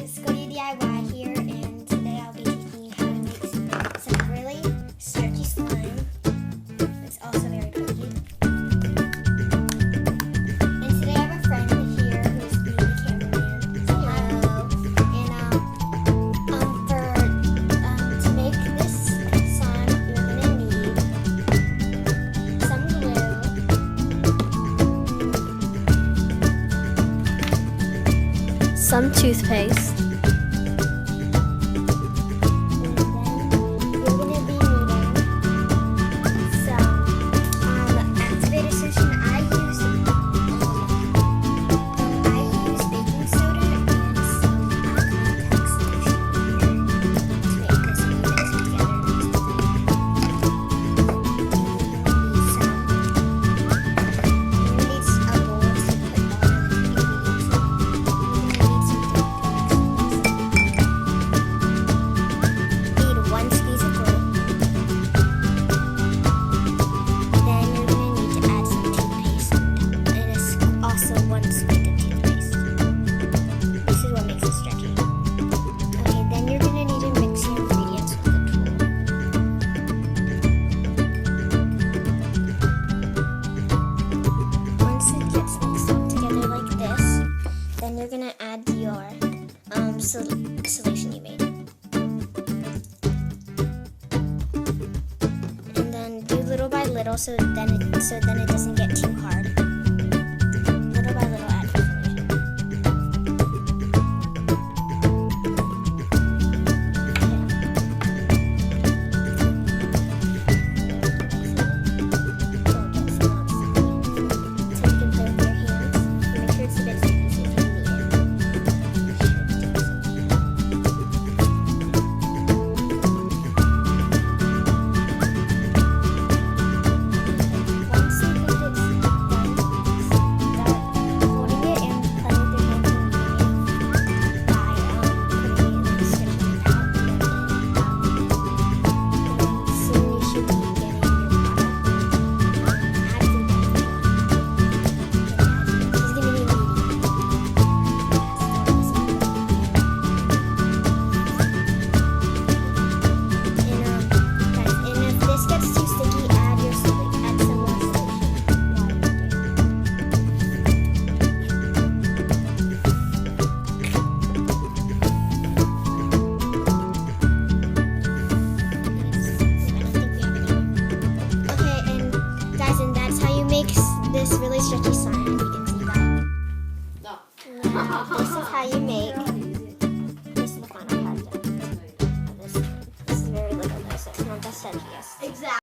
Scotty DIY here, and today I'll be teaching you how to make some really stretchy slime. It's also very cookie. And today I have a friend here who's being the cameraman. Hello. And to make this slime, you're gonna need some glue, some toothpaste. Then you're going to add your solution you made. And then do little by little so then it doesn't get too hard. Little by little add your this really stretchy slime, if you can see that. No. This is how you make. This is the final product of this. This is very little, so it's not the stretchiest. Exactly.